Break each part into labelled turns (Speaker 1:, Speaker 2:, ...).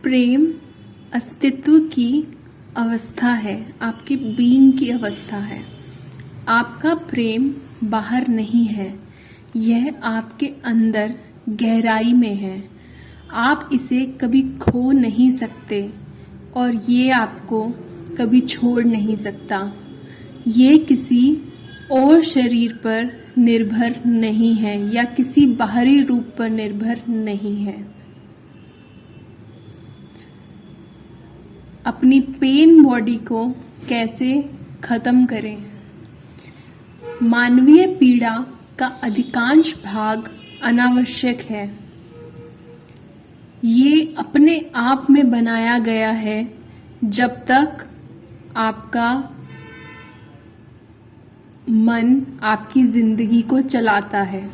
Speaker 1: प्रेम अस्तित्व की अवस्था है, आपके बीइंग की अवस्था है। आपका प्रेम बाहर नहीं है, यह आपके अंदर गहराई में है। आप इसे कभी खो नहीं सकते और ये आपको कभी छोड़ नहीं सकता। ये किसी और शरीर पर निर्भर नहीं है या किसी बाहरी रूप पर निर्भर नहीं है। अपनी पेन बॉडी को कैसे खत्म करें? मानवीय पीड़ा का अधिकांश भाग अनावश्यक है। ये अपने आप में बनाया गया है जब तक आपका मन आपकी जिंदगी को चलाता है।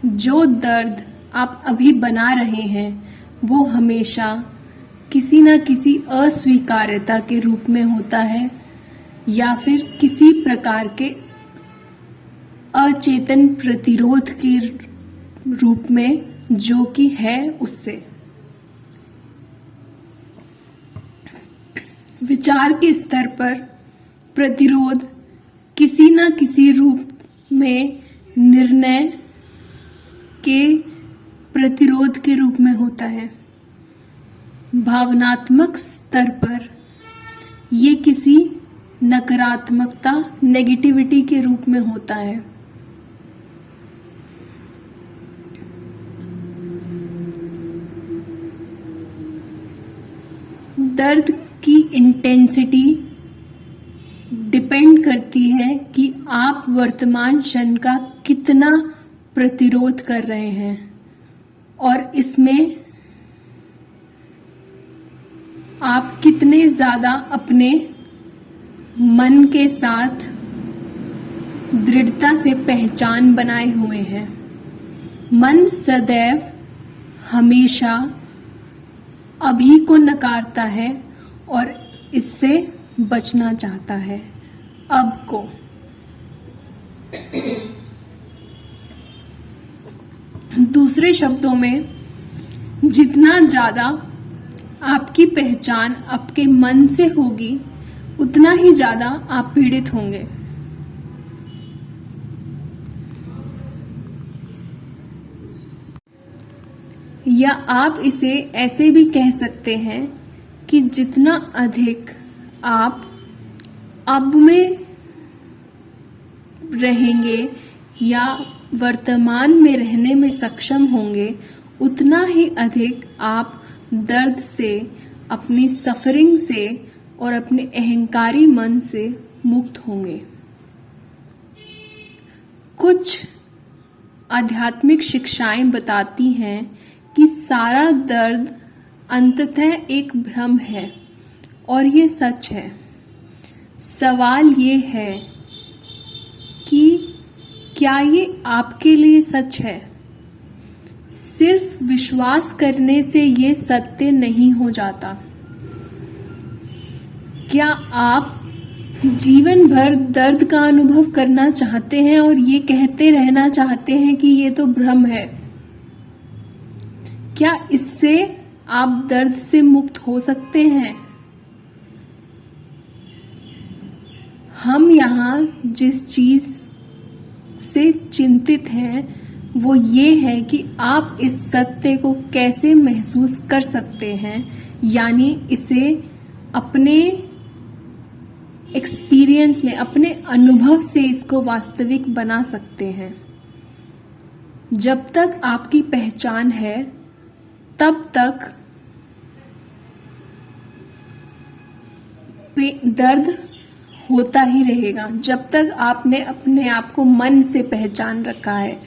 Speaker 1: जो दर्द आप अभी बना रहे हैं वो हमेशा किसी न किसी अस्वीकार्यता के रूप में होता है या फिर किसी प्रकार के अचेतन प्रतिरोध के रूप में जो कि है उससे। विचार के स्तर पर प्रतिरोध किसी न किसी रूप में निर्णय के प्रतिरोध के रूप में होता है। भावनात्मक स्तर पर ये किसी नकारात्मकता नेगेटिविटी के रूप में होता है। दर्द की इंटेंसिटी डिपेंड करती है कि आप वर्तमान क्षण का कितना प्रतिरोध कर रहे हैं और इसमें आप कितने ज्यादा अपने मन के साथ दृढ़ता से पहचान बनाए हुए हैं। मन सदैव हमेशा अभी को नकारता है और इससे बचना चाहता है अब को। दूसरे शब्दों में, जितना ज्यादा आपकी पहचान आपके मन से होगी उतना ही ज्यादा आप पीड़ित होंगे। या आप इसे ऐसे भी कह सकते हैं कि जितना अधिक आप अब में रहेंगे या वर्तमान में रहने में सक्षम होंगे उतना ही अधिक आप दर्द से, अपनी सफरिंग से और अपने अहंकारी मन से मुक्त होंगे। कुछ आध्यात्मिक शिक्षाएं बताती हैं कि सारा दर्द अंततः एक भ्रम है और ये सच है। सवाल ये है कि क्या ये आपके लिए सच है? सिर्फ विश्वास करने से ये सत्य नहीं हो जाता। क्या आप जीवन भर दर्द का अनुभव करना चाहते हैं और ये कहते रहना चाहते हैं कि ये तो भ्रम है? क्या इससे आप दर्द से मुक्त हो सकते हैं? हम यहाँ जिस चीज से चिंतित हैं वो ये है कि आप इस सत्य को कैसे महसूस कर सकते हैं, यानी इसे अपने एक्सपीरियंस में, अपने अनुभव से इसको वास्तविक बना सकते हैं। जब तक आपकी पहचान है तब तक दर्द होता ही रहेगा। जब तक आपने अपने आप को मन से पहचान रखा है।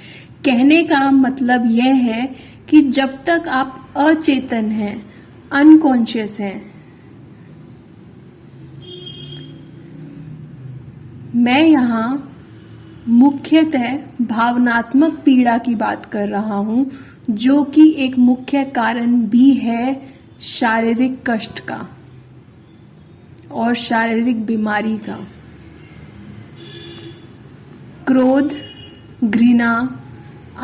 Speaker 1: कहने का मतलब यह है कि जब तक आप अचेतन हैं, अनकॉन्शियस हैं। मैं यहाँ मुख्यतः भावनात्मक पीड़ा की बात कर रहा हूँ, जो कि एक मुख्य कारण भी है शारीरिक कष्ट का और शारीरिक बीमारी का। क्रोध, घृणा,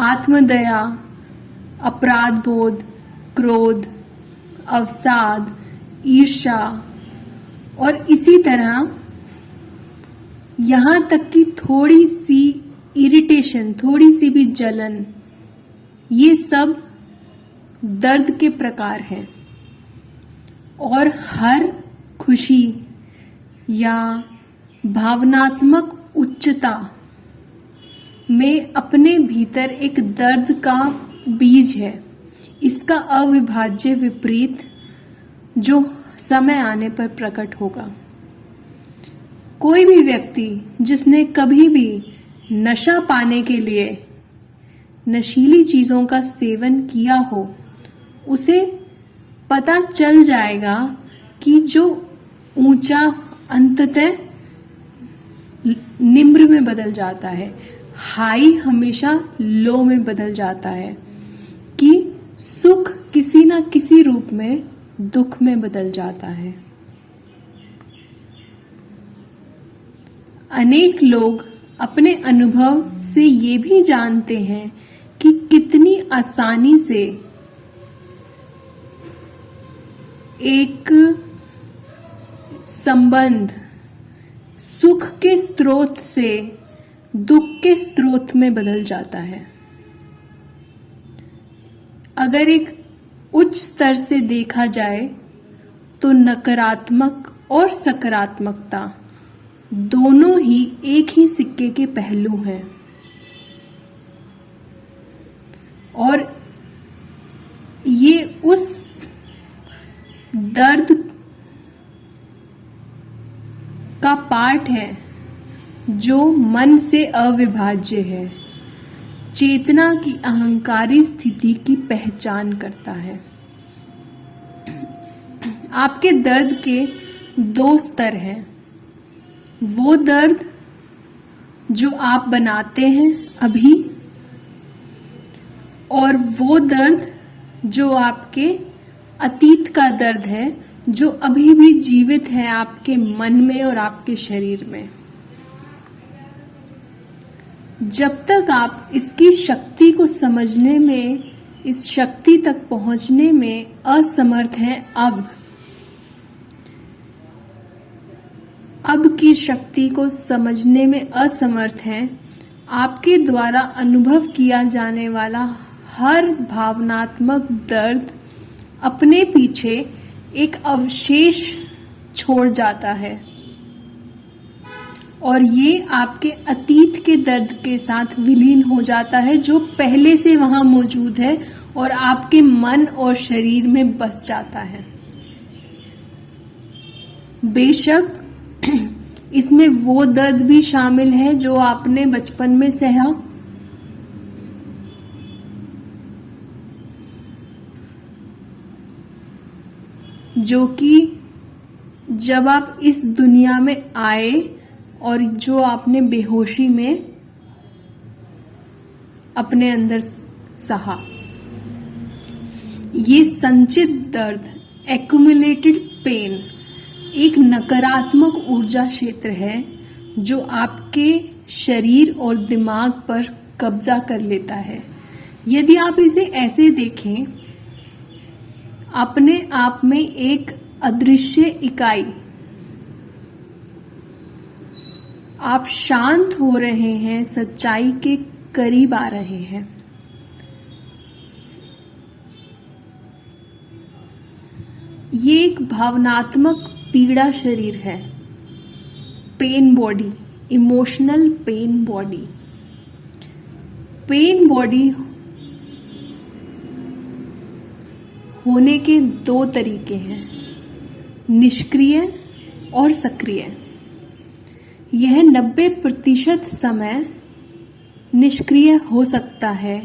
Speaker 1: आत्मदया, अपराध बोध, क्रोध, अवसाद, ईर्ष्या और इसी तरह यहाँ तक कि थोड़ी सी इरिटेशन, थोड़ी सी भी जलन, ये सब दर्द के प्रकार हैं। और हर खुशी या भावनात्मक उच्चता में अपने भीतर एक दर्द का बीज है, इसका अविभाज्य विपरीत जो समय आने पर प्रकट होगा। कोई भी व्यक्ति जिसने कभी भी नशा पाने के लिए नशीली चीजों का सेवन किया हो, उसे पता चल जाएगा कि जो ऊंचा अंततः निम्न में बदल जाता है, हाई हमेशा लो में बदल जाता है, कि सुख किसी ना किसी रूप में दुख में बदल जाता है। अनेक लोग अपने अनुभव से ये भी जानते हैं कि कितनी आसानी से एक संबंध सुख के स्रोत से दुख के स्रोत में बदल जाता है। अगर एक उच्च स्तर से देखा जाए तो नकारात्मक और सकारात्मकता दोनों ही एक ही सिक्के के पहलू हैं, और ये उस दर्द का पार्ट है जो मन से अविभाज्य है, चेतना की अहंकारी स्थिति की पहचान करता है। आपके दर्द के दो स्तर हैं, वो दर्द जो आप बनाते हैं अभी, और वो दर्द जो आपके अतीत का दर्द है, जो अभी भी जीवित है आपके मन में और आपके शरीर में। जब तक आप इसकी शक्ति को समझने में, इस शक्ति तक पहुंचने में असमर्थ हैं, अब की शक्ति को समझने में असमर्थ हैं, आपके द्वारा अनुभव किया जाने वाला हर भावनात्मक दर्द अपने पीछे एक अवशेष छोड़ जाता है, और ये आपके अतीत के दर्द के साथ विलीन हो जाता है, जो पहले से वहां मौजूद है और आपके मन और शरीर में बस जाता है। बेशक इसमें वो दर्द भी शामिल है जो आपने बचपन में सहा, जो कि जब आप इस दुनिया में आए और जो आपने बेहोशी में अपने अंदर सहा। ये संचित दर्द, एक्युमुलेटेड पेन, एक नकारात्मक ऊर्जा क्षेत्र है जो आपके शरीर और दिमाग पर कब्जा कर लेता है। यदि आप इसे ऐसे देखें, अपने आप में एक अदृश्य इकाई, आप शांत हो रहे हैं, सच्चाई के करीब आ रहे हैं। ये एक भावनात्मक पीड़ा शरीर है, pen body, emotional pain body. Pen body होने के दो तरीके हैं, निष्क्रिय और सक्रिय। यह 90% समय निष्क्रिय हो सकता है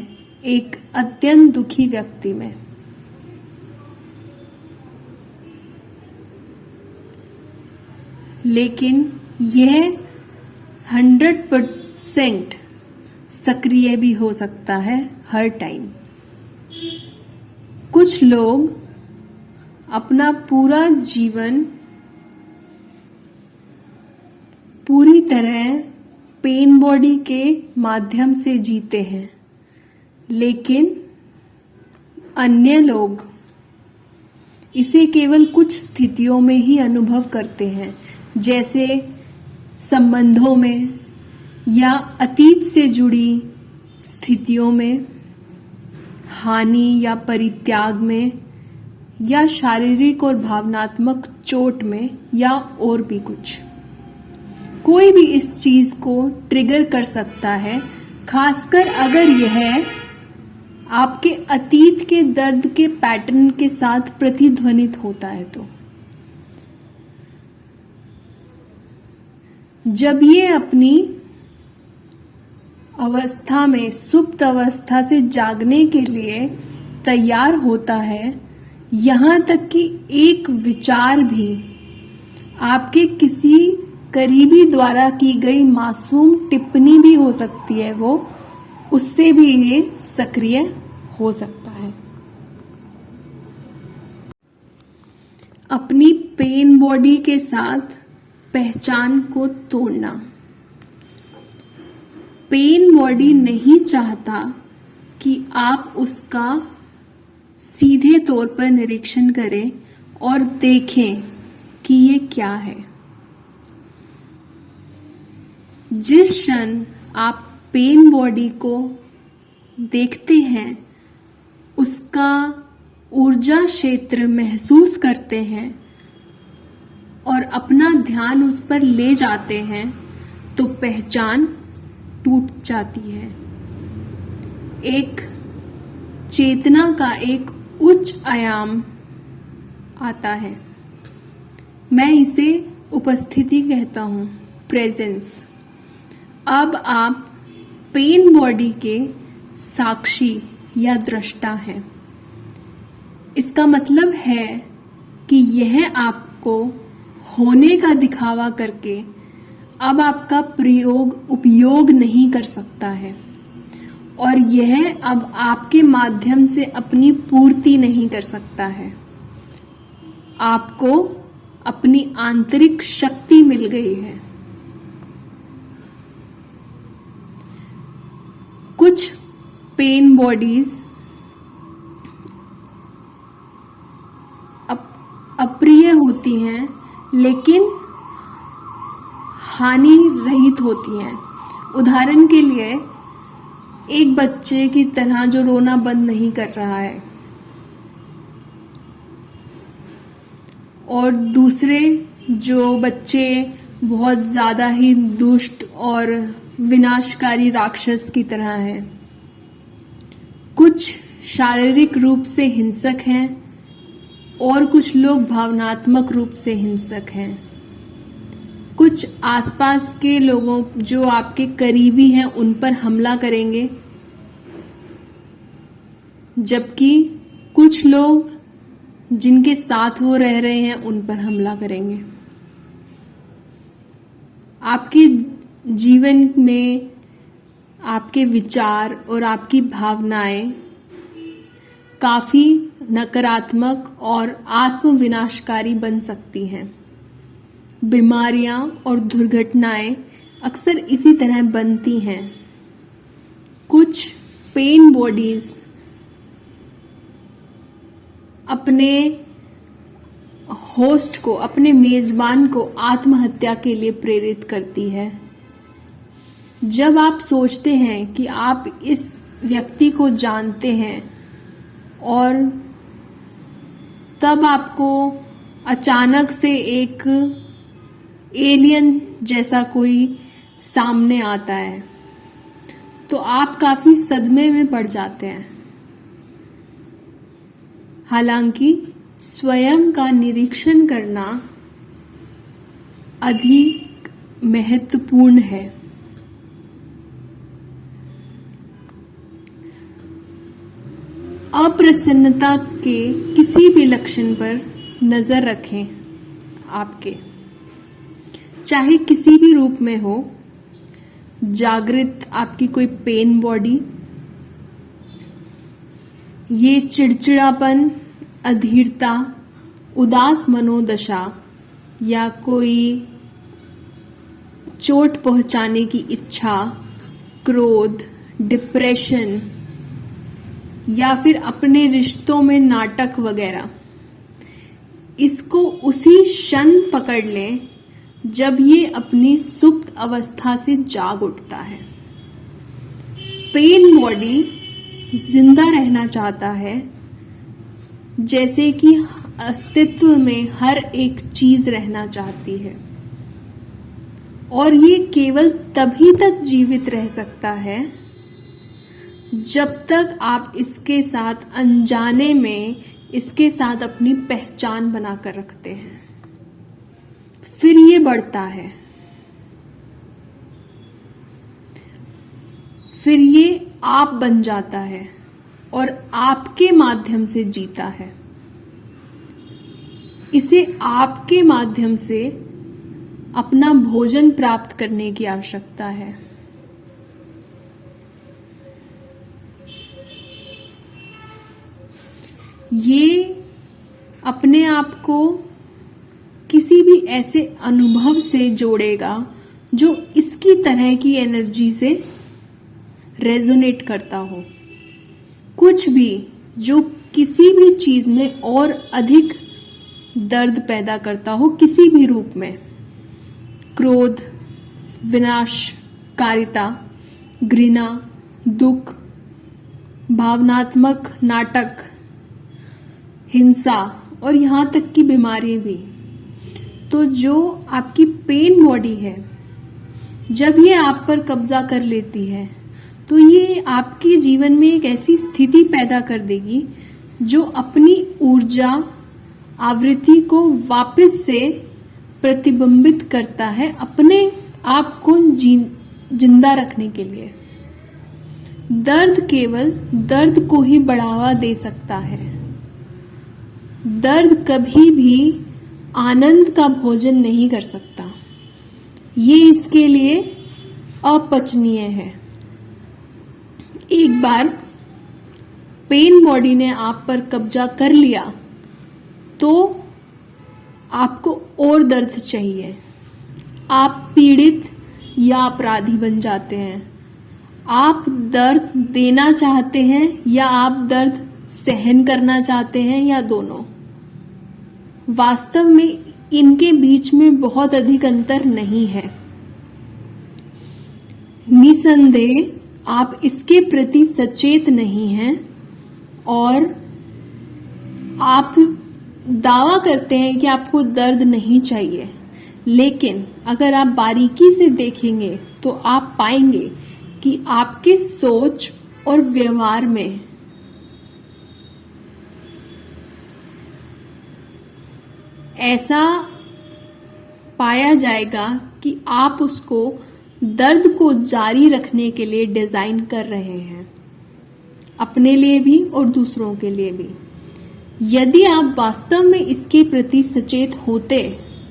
Speaker 1: एक अत्यंत दुखी व्यक्ति में, लेकिन यह 100% सक्रिय भी हो सकता है हर टाइम। कुछ लोग अपना पूरा जीवन पूरी तरह पेन बॉडी के माध्यम से जीते हैं, लेकिन अन्य लोग इसे केवल कुछ स्थितियों में ही अनुभव करते हैं, जैसे संबंधों में या अतीत से जुड़ी स्थितियों में, हानि या परित्याग में, या शारीरिक और भावनात्मक चोट में, या और भी कुछ। कोई भी इस चीज को ट्रिगर कर सकता है, खासकर अगर यह आपके अतीत के दर्द के पैटर्न के साथ प्रतिध्वनित होता है तो। जब ये अपनी अवस्था में, सुप्त अवस्था से जागने के लिए तैयार होता है, यहाँ तक कि एक विचार भी आपके किसी करीबी द्वारा की गई मासूम टिप्पणी भी हो सकती है, वो उससे भी ये सक्रिय हो सकता है। अपनी पेन बॉडी के साथ पहचान को तोड़ना। पेन बॉडी नहीं चाहता कि आप उसका सीधे तौर पर निरीक्षण करें और देखें कि ये क्या है। जिस क्षण आप पेन बॉडी को देखते हैं, उसका ऊर्जा क्षेत्र महसूस करते हैं और अपना ध्यान उस पर ले जाते हैं, तो पहचान टूट जाती है। एक चेतना का एक उच्च आयाम आता है। मैं इसे उपस्थिति कहता हूँ, प्रेजेंस। अब आप पेन बॉडी के साक्षी या दृष्टा हैं। इसका मतलब है कि यह आपको होने का दिखावा करके अब आपका उपयोग नहीं कर सकता है, और यह अब आपके माध्यम से अपनी पूर्ति नहीं कर सकता है। आपको अपनी आंतरिक शक्ति मिल गई है। कुछ पेन बॉडीज अप्रिय होती हैं, लेकिन हानि रहित होती हैं। उदाहरण के लिए, एक बच्चे की तरह जो रोना बंद नहीं कर रहा है, और दूसरे जो बच्चे बहुत ज़्यादा ही दुष्ट और विनाशकारी राक्षस की तरह हैं। कुछ शारीरिक रूप से हिंसक हैं और कुछ लोग भावनात्मक रूप से हिंसक हैं। कुछ आसपास के लोगों जो आपके करीबी हैं उन पर हमला करेंगे, जबकि कुछ लोग जिनके साथ वो रह रहे हैं उन पर हमला करेंगे। आपके जीवन में आपके विचार और आपकी भावनाएं काफी नकारात्मक और आत्मविनाशकारी बन सकती हैं। बीमारियां और दुर्घटनाएं अक्सर इसी तरह बनती हैं। कुछ पेन बॉडीज अपने होस्ट को, अपने मेजबान को आत्महत्या के लिए प्रेरित करती है। जब आप सोचते हैं कि आप इस व्यक्ति को जानते हैं और तब आपको अचानक से एक एलियन जैसा कोई सामने आता है, तो आप काफी सदमे में पड़ जाते हैं। हालांकि स्वयं का निरीक्षण करना अधिक महत्वपूर्ण है। अप्रसन्नता के किसी भी लक्षण पर नजर रखें आपके, चाहे किसी भी रूप में हो। जागृत आपकी कोई पेन बॉडी, ये चिड़चिड़ापन, अधीरता, उदास मनोदशा, या कोई चोट पहुंचाने की इच्छा, क्रोध, डिप्रेशन, या फिर अपने रिश्तों में नाटक वगैरह, इसको उसी क्षण पकड़ लें जब ये अपनी सुप्त अवस्था से जाग उठता है। पेन बॉडी जिंदा रहना चाहता है, जैसे कि अस्तित्व में हर एक चीज रहना चाहती है, और ये केवल तभी तक जीवित रह सकता है जब तक आप इसके साथ अनजाने में इसके साथ अपनी पहचान बनाकर रखते हैं। फिर ये बढ़ता है, फिर ये आप बन जाता है और आपके माध्यम से जीता है। इसे आपके माध्यम से अपना भोजन प्राप्त करने की आवश्यकता है। ये अपने आप को किसी भी ऐसे अनुभव से जोड़ेगा जो इसकी तरह की एनर्जी से रेजोनेट करता हो। कुछ भी जो किसी भी चीज में और अधिक दर्द पैदा करता हो, किसी भी रूप में, क्रोध, विनाशकारिता, घृणा, दुख, भावनात्मक नाटक, हिंसा और यहाँ तक की बीमारी भी। तो जो आपकी पेन बॉडी है, जब ये आप पर कब्जा कर लेती है तो ये आपके जीवन में एक ऐसी स्थिति पैदा कर देगी जो अपनी ऊर्जा आवृत्ति को वापस से प्रतिबिंबित करता है अपने आप को जिंदा रखने के लिए। दर्द केवल दर्द को ही बढ़ावा दे सकता है। दर्द कभी भी आनंद का भोजन नहीं कर सकता। ये इसके लिए अपचनीय है। एक बार पेन बॉडी ने आप पर कब्जा कर लिया तो आपको और दर्द चाहिए। आप पीड़ित या अपराधी बन जाते हैं। आप दर्द देना चाहते हैं या आप दर्द सहन करना चाहते हैं, या दोनों। वास्तव में इनके बीच में बहुत अधिक अंतर नहीं है। निसंदेह आप इसके प्रति सचेत नहीं हैं और आप दावा करते हैं कि आपको दर्द नहीं चाहिए, लेकिन अगर आप बारीकी से देखेंगे तो आप पाएंगे कि आपकी सोच और व्यवहार में ऐसा पाया जाएगा कि आप उसको दर्द को जारी रखने के लिए डिजाइन कर रहे हैं, अपने लिए भी और दूसरों के लिए भी। यदि आप वास्तव में इसके प्रति सचेत होते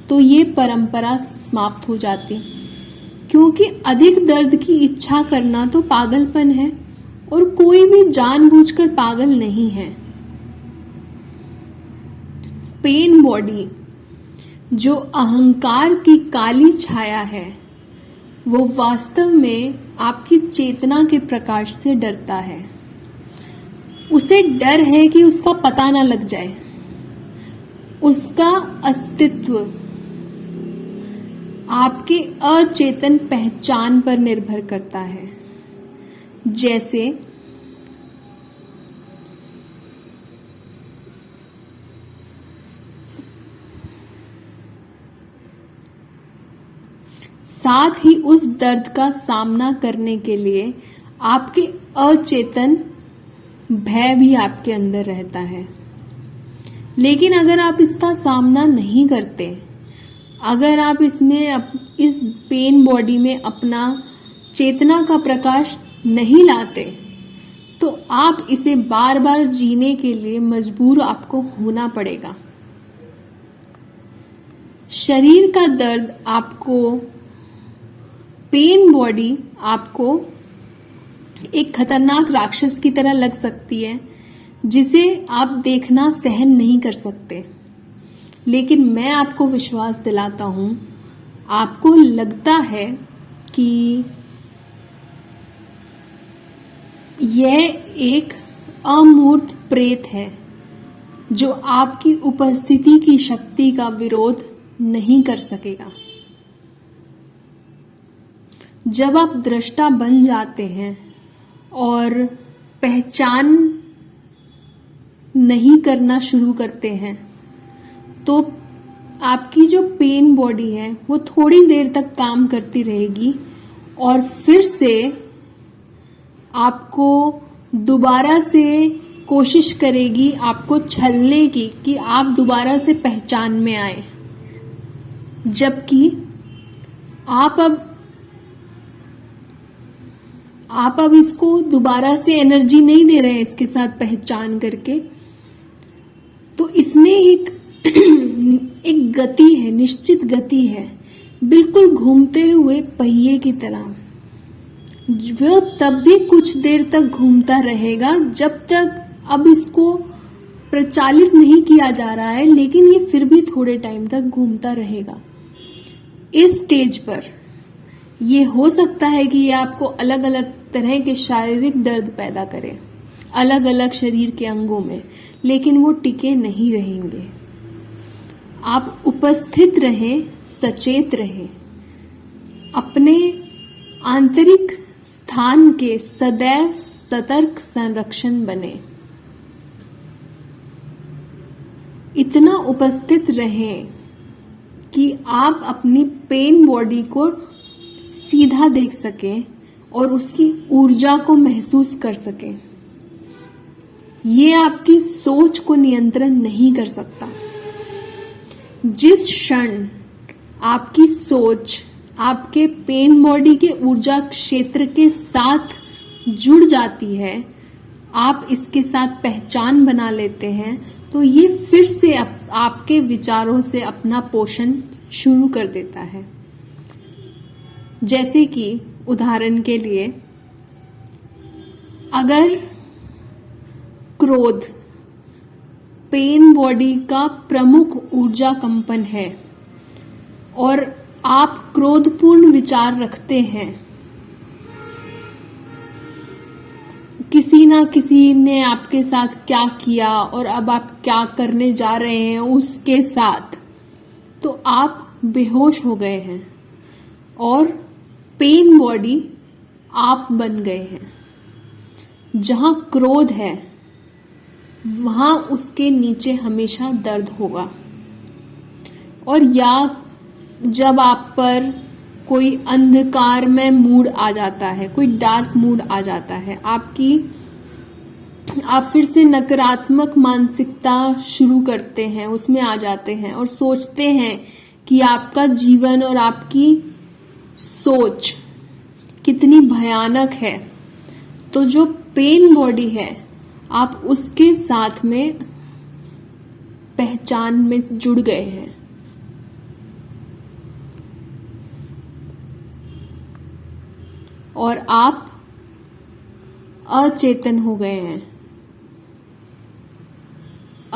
Speaker 1: तो ये परंपरा समाप्त हो जाती, क्योंकि अधिक दर्द की इच्छा करना तो पागलपन है और कोई भी जानबूझकर पागल नहीं है। पेन बॉडी जो अहंकार की काली छाया है, वो वास्तव में आपकी चेतना के प्रकाश से डरता है। उसे डर है कि उसका पता ना लग जाए। उसका अस्तित्व आपके अचेतन पहचान पर निर्भर करता है। जैसे साथ ही उस दर्द का सामना करने के लिए आपके अचेतन भय भी आपके अंदर रहता है। लेकिन अगर आप इसका सामना नहीं करते, अगर आप इस पेन बॉडी में अपना चेतना का प्रकाश नहीं लाते, तो आप इसे बार बार जीने के लिए मजबूर आपको होना पड़ेगा। शरीर का दर्द आपको, पेन बॉडी आपको एक खतरनाक राक्षस की तरह लग सकती है जिसे आप देखना सहन नहीं कर सकते। लेकिन मैं आपको विश्वास दिलाता हूं, आपको लगता है कि यह एक अमूर्त प्रेत है जो आपकी उपस्थिति की शक्ति का विरोध नहीं कर सकेगा। जब आप दृष्टा बन जाते हैं और पहचान नहीं करना शुरू करते हैं तो आपकी जो पेन बॉडी है वो थोड़ी देर तक काम करती रहेगी और फिर से आपको दोबारा से कोशिश करेगी आपको छलने की कि आप दोबारा से पहचान में आए, जबकि आप अब इसको दोबारा से एनर्जी नहीं दे रहे हैं इसके साथ पहचान करके। तो इसमें एक गति है, निश्चित गति है, बिल्कुल घूमते हुए पहिए की तरह। वो तब भी कुछ देर तक घूमता रहेगा जब तक अब इसको प्रचालित नहीं किया जा रहा है, लेकिन ये फिर भी थोड़े टाइम तक घूमता रहेगा। इस स्टेज पर ये हो सकता है कि ये आपको अलग अलग तरह के शारीरिक दर्द पैदा करे, अलग अलग शरीर के अंगों में, लेकिन वो टिके नहीं रहेंगे। आप उपस्थित रहें, सचेत रहें, अपने आंतरिक स्थान के सदैव सतर्क संरक्षण बने। इतना उपस्थित रहें कि आप अपनी पेन बॉडी को सीधा देख सकें और उसकी ऊर्जा को महसूस कर सकें। ये आपकी सोच को नियंत्रण नहीं कर सकता। जिस क्षण आपकी सोच आपके पेन बॉडी के ऊर्जा क्षेत्र के साथ जुड़ जाती है, आप इसके साथ पहचान बना लेते हैं, तो ये फिर से आपके विचारों से अपना पोषण शुरू कर देता है। जैसे कि उदाहरण के लिए, अगर क्रोध पेन बॉडी का प्रमुख ऊर्जा कंपन है और आप क्रोधपूर्ण विचार रखते हैं, किसी ना किसी ने आपके साथ क्या किया और अब आप क्या करने जा रहे हैं उसके साथ, तो आप बेहोश हो गए हैं और पेन बॉडी आप बन गए हैं। जहां क्रोध है वहां उसके नीचे हमेशा दर्द होगा। और या जब आप पर कोई अंधकार में मूड आ जाता है, कोई डार्क मूड आ जाता है, आप फिर से नकारात्मक मानसिकता शुरू करते हैं, उसमें आ जाते हैं और सोचते हैं कि आपका जीवन और आपकी सोच कितनी भयानक है, तो जो पेन बॉडी है आप उसके साथ में पहचान में जुड़ गए हैं। और आप अचेतन हो गए हैं।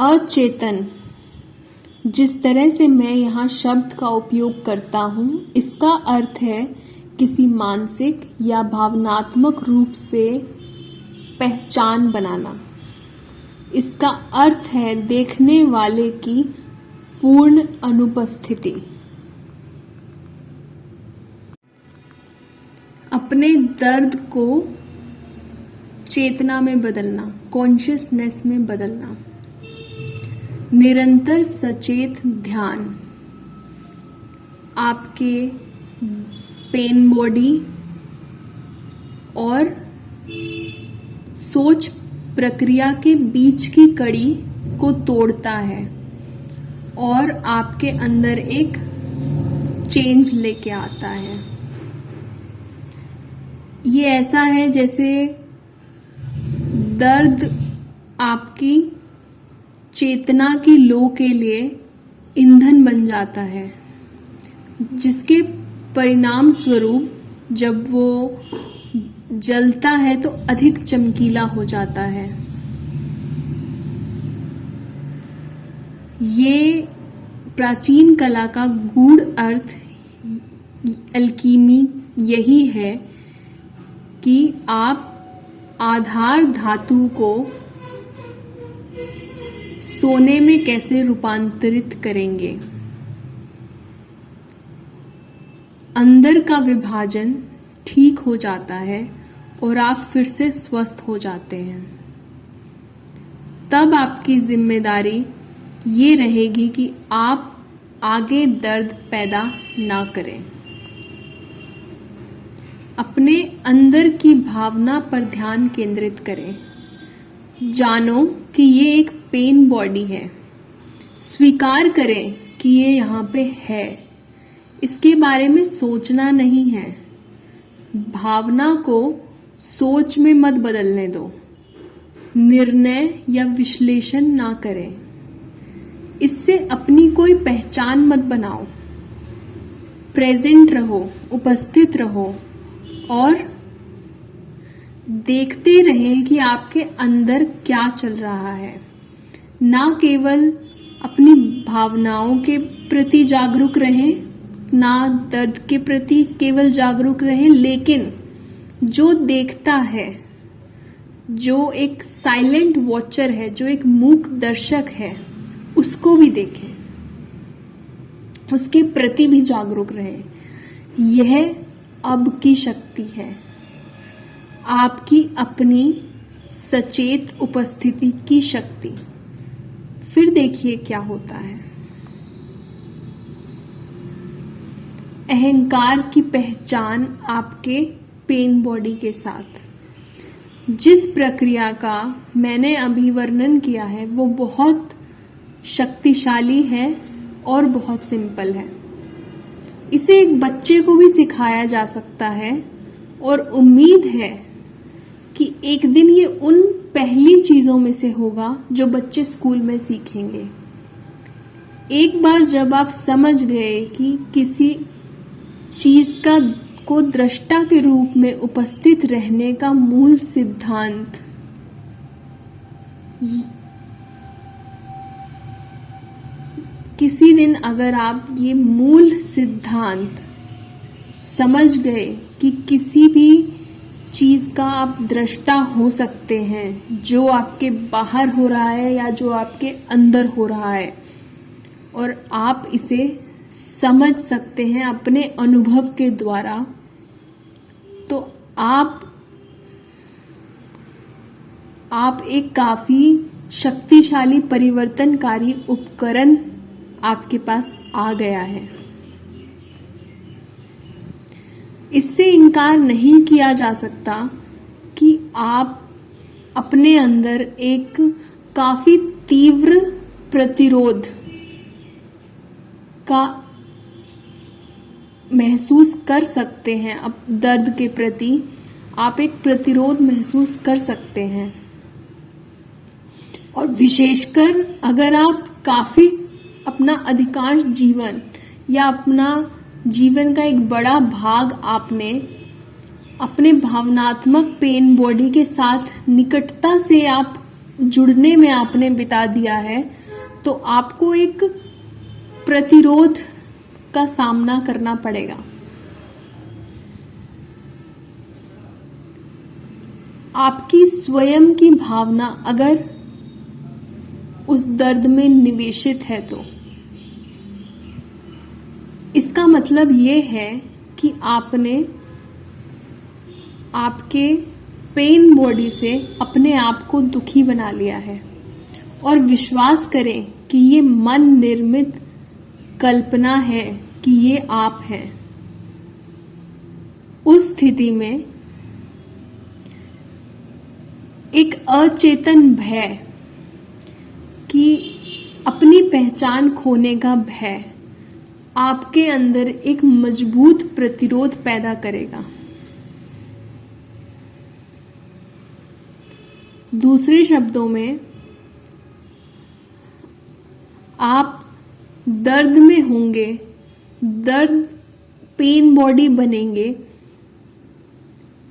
Speaker 1: अचेतन, जिस तरह से मैं यहाँ शब्द का उपयोग करता हूँ, इसका अर्थ है किसी मानसिक या भावनात्मक रूप से पहचान बनाना। इसका अर्थ है देखने वाले की पूर्ण अनुपस्थिति। अपने दर्द को चेतना में बदलना, कॉन्शियसनेस में बदलना। निरंतर सचेत ध्यान आपके पेन बॉडी और सोच प्रक्रिया के बीच की कड़ी को तोड़ता है और आपके अंदर एक चेंज लेके आता है। ये ऐसा है जैसे दर्द आपकी चेतना की लो के लिए ईंधन बन जाता है, जिसके परिणाम स्वरूप जब वो जलता है तो अधिक चमकीला हो जाता है। ये प्राचीन कला का गूढ़ अर्थ, अल्कीमी यही है कि आप आधार धातु को सोने में कैसे रूपांतरित करेंगे। अंदर का विभाजन ठीक हो जाता है और आप फिर से स्वस्थ हो जाते हैं। तब आपकी जिम्मेदारी ये रहेगी कि आप आगे दर्द पैदा ना करें। अपने अंदर की भावना पर ध्यान केंद्रित करें। जानो कि ये एक पेन बॉडी है। स्वीकार करें कि ये यहाँ पे है। इसके बारे में सोचना नहीं है। भावना को सोच में मत बदलने दो। निर्णय या विश्लेषण ना करें। इससे अपनी कोई पहचान मत बनाओ। प्रेजेंट रहो, उपस्थित रहो और देखते रहें कि आपके अंदर क्या चल रहा है। ना केवल अपनी भावनाओं के प्रति जागरूक रहें, ना दर्द के प्रति केवल जागरूक रहें, लेकिन जो देखता है, जो एक साइलेंट वॉचर है, जो एक मूक दर्शक है, उसको भी देखें, उसके प्रति भी जागरूक रहें। यह अब की शक्ति है, आपकी अपनी सचेत उपस्थिति की शक्ति। फिर देखिए क्या होता है। अहंकार की पहचान आपके पेन बॉडी के साथ। जिस प्रक्रिया का मैंने अभी वर्णन किया है वो बहुत शक्तिशाली है और बहुत सिंपल है। इसे एक बच्चे को भी सिखाया जा सकता है और उम्मीद है कि एक दिन ये उन पहली चीजों में से होगा जो बच्चे स्कूल में सीखेंगे। एक बार जब आप समझ गए कि किसी चीज को दृष्टा के रूप में उपस्थित रहने का मूल सिद्धांत, किसी दिन अगर आप ये मूल सिद्धांत समझ गए कि किसी भी चीज का आप दृष्टा हो सकते हैं, जो आपके बाहर हो रहा है या जो आपके अंदर हो रहा है, और आप इसे समझ सकते हैं अपने अनुभव के द्वारा, तो आप एक काफी शक्तिशाली परिवर्तनकारी उपकरण आपके पास आ गया है। इससे इनकार नहीं किया जा सकता कि आप अपने अंदर एक काफी तीव्र प्रतिरोध का महसूस कर सकते हैं। अब दर्द के प्रति आप एक प्रतिरोध महसूस कर सकते हैं, और विशेषकर अगर आप काफी अपना अधिकांश जीवन या अपना जीवन का एक बड़ा भाग आपने अपने भावनात्मक पेन बॉडी के साथ निकटता से आप जुड़ने में आपने बिता दिया है, तो आपको एक प्रतिरोध का सामना करना पड़ेगा। आपकी स्वयं की भावना अगर उस दर्द में निवेशित है, तो इसका मतलब ये है कि आपने आपके पेन बॉडी से अपने आप को दुखी बना लिया है। और विश्वास करें कि ये मन निर्मित कल्पना है कि ये आप हैं। उस स्थिति में एक अचेतन भय कि अपनी पहचान खोने का भय आपके अंदर एक मजबूत प्रतिरोध पैदा करेगा। दूसरे शब्दों में, आप दर्द में होंगे, दर्द पेन बॉडी बनेंगे,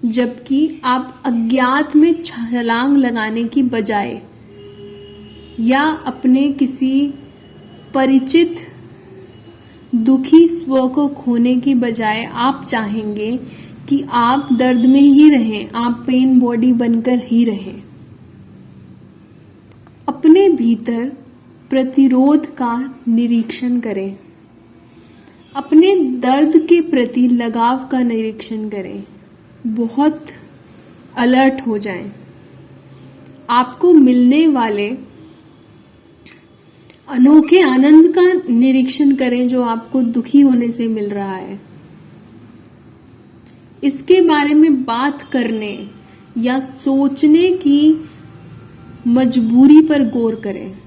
Speaker 1: जबकि आप अज्ञात में छलांग लगाने की बजाय या अपने किसी परिचित दुखी स्व को खोने की बजाय आप चाहेंगे कि आप दर्द में ही रहें, आप पेन बॉडी बनकर ही रहें। अपने भीतर प्रतिरोध का निरीक्षण करें। अपने दर्द के प्रति लगाव का निरीक्षण करें। बहुत अलर्ट हो जाएं। आपको मिलने वाले अनोखे आनंद का निरीक्षण करें जो आपको दुखी होने से मिल रहा है। इसके बारे में बात करने या सोचने की मजबूरी पर गौर करें।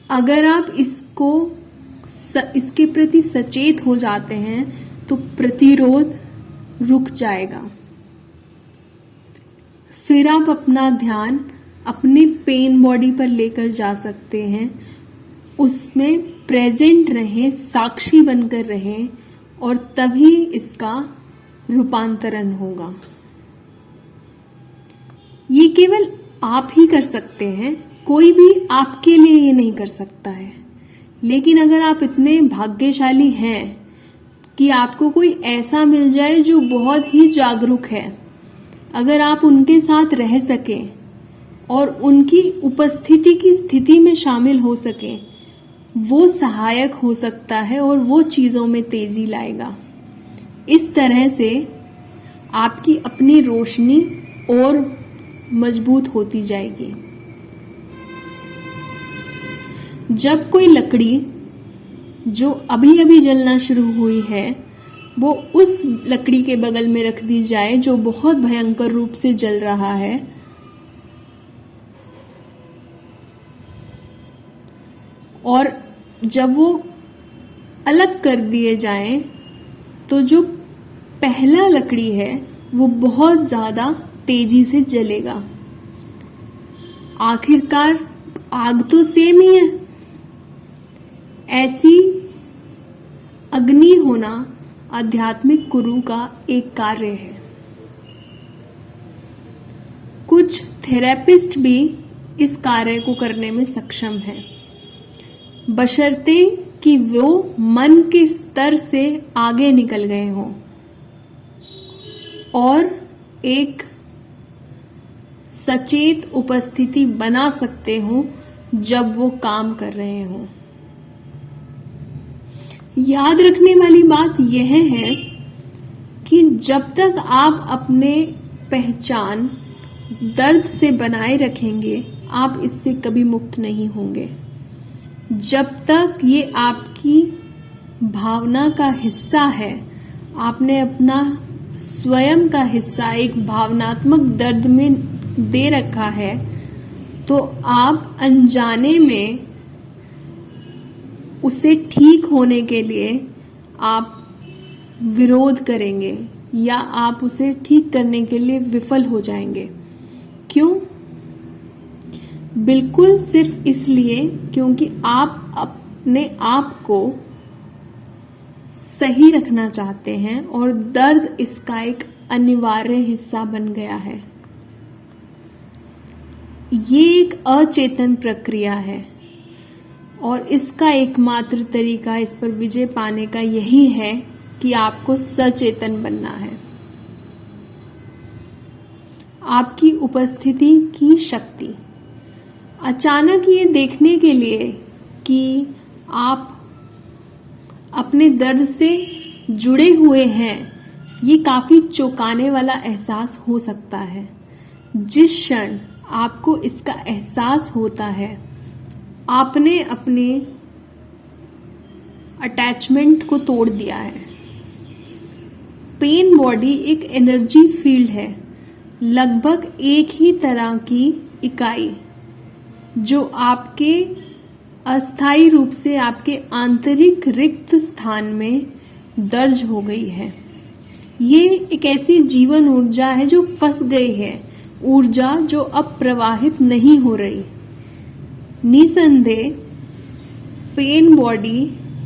Speaker 1: अगर आप इसके प्रति सचेत हो जाते हैं तो प्रतिरोध रुक जाएगा। फिर आप अपना ध्यान अपने पेन बॉडी पर लेकर जा सकते हैं। उसमें प्रेजेंट रहें, साक्षी बनकर रहें और तभी इसका रूपांतरण होगा। ये केवल आप ही कर सकते हैं, कोई भी आपके लिए ये नहीं कर सकता है। लेकिन अगर आप इतने भाग्यशाली हैं कि आपको कोई ऐसा मिल जाए जो बहुत ही जागरूक है, अगर आप उनके साथ रह सकें और उनकी उपस्थिति की स्थिति में शामिल हो सकें, वो सहायक हो सकता है और वो चीजों में तेजी लाएगा। इस तरह से आपकी अपनी रोशनी और मजबूत होती जाएगी। जब कोई लकड़ी जो अभी अभी जलना शुरू हुई है वो उस लकड़ी के बगल में रख दी जाए जो बहुत भयंकर रूप से जल रहा है, और जब वो अलग कर दिए जाएं तो जो पहला लकड़ी है वो बहुत ज्यादा तेजी से जलेगा। आखिरकार आग तो सेम ही है। ऐसी अग्नि होना आध्यात्मिक गुरु का एक कार्य है। कुछ थेरेपिस्ट भी इस कार्य को करने में सक्षम हैं, बशर्ते कि वो मन के स्तर से आगे निकल गए हों और एक सचेत उपस्थिति बना सकते हो जब वो काम कर रहे हों। याद रखने वाली बात यह है कि जब तक आप अपने पहचान दर्द से बनाए रखेंगे, आप इससे कभी मुक्त नहीं होंगे। जब तक ये आपकी भावना का हिस्सा है, आपने अपना स्वयं का हिस्सा एक भावनात्मक दर्द में दे रखा है, तो आप अनजाने में उसे ठीक होने के लिए आप विरोध करेंगे या आप उसे ठीक करने के लिए विफल हो जाएंगे। क्यों? बिल्कुल सिर्फ इसलिए क्योंकि आप अपने आप को सही रखना चाहते हैं और दर्द इसका एक अनिवार्य हिस्सा बन गया है। ये एक अचेतन प्रक्रिया है और इसका एकमात्र तरीका इस पर विजय पाने का यही है कि आपको सचेतन बनना है। आपकी उपस्थिति की शक्ति। अचानक ये देखने के लिए कि आप अपने दर्द से जुड़े हुए हैं, ये काफी चौंकाने वाला एहसास हो सकता है। जिस क्षण आपको इसका एहसास होता है, आपने अपने अटैचमेंट को तोड़ दिया है। पेन बॉडी एक एनर्जी फील्ड है, लगभग एक ही तरह की इकाई जो आपके अस्थायी रूप से आपके आंतरिक रिक्त स्थान में दर्ज हो गई है। ये एक ऐसी जीवन ऊर्जा है जो फंस गई है, ऊर्जा जो अब प्रवाहित नहीं हो रही। निसंदेह पेन बॉडी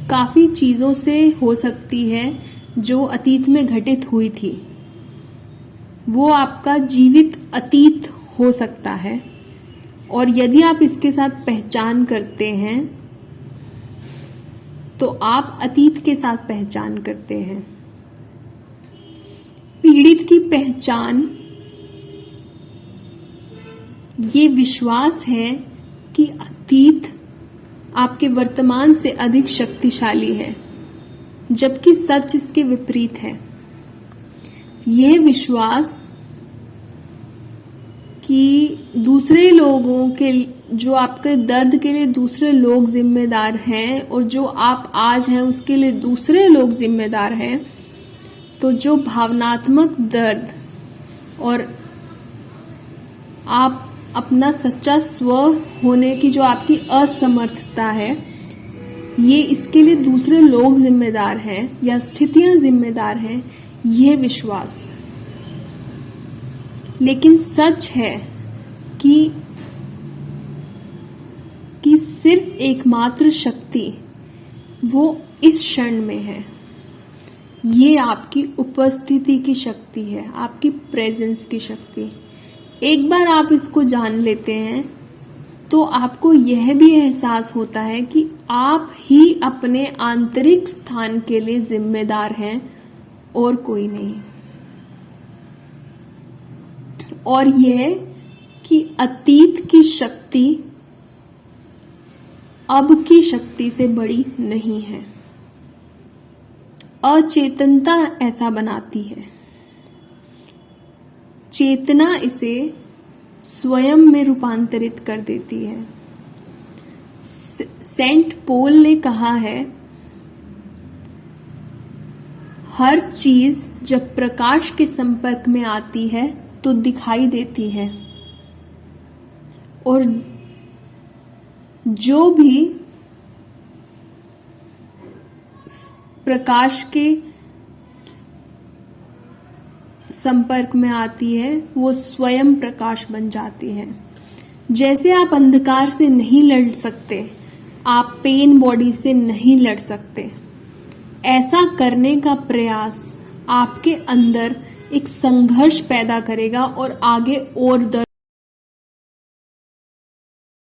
Speaker 1: काफी चीजों से हो सकती है जो अतीत में घटित हुई थी। वो आपका जीवित अतीत हो सकता है और यदि आप इसके साथ पहचान करते हैं तो आप अतीत के साथ पहचान करते हैं। पीड़ित की पहचान ये विश्वास है कि अतीत आपके वर्तमान से अधिक शक्तिशाली है, जबकि सच इसके विपरीत है। यह विश्वास कि दूसरे लोगों के, जो आपके दर्द के लिए दूसरे लोग जिम्मेदार हैं और जो आप आज हैं उसके लिए दूसरे लोग जिम्मेदार हैं, तो जो भावनात्मक दर्द और आप अपना सच्चा स्व होने की जो आपकी असमर्थता है, ये इसके लिए दूसरे लोग जिम्मेदार हैं या स्थितियां जिम्मेदार हैं, यह विश्वास। लेकिन सच है कि सिर्फ एकमात्र शक्ति वो इस क्षण में है। ये आपकी उपस्थिति की शक्ति है, आपकी प्रेजेंस की शक्ति। एक बार आप इसको जान लेते हैं तो आपको यह भी एहसास होता है कि आप ही अपने आंतरिक स्थान के लिए जिम्मेदार हैं और कोई नहीं। और यह कि अतीत की शक्ति अब की शक्ति से बड़ी नहीं है। अचेतनता ऐसा बनाती है, चेतना इसे स्वयं में रूपांतरित कर देती है। सेंट पॉल ने कहा है, हर चीज जब प्रकाश के संपर्क में आती है तो दिखाई देती है, और जो भी प्रकाश के संपर्क में आती है वो स्वयं प्रकाश बन जाती है। जैसे आप अंधकार से नहीं लड़ सकते, आप पेन बॉडी से नहीं लड़ सकते। ऐसा करने का प्रयास आपके अंदर एक संघर्ष पैदा करेगा और आगे और दर्द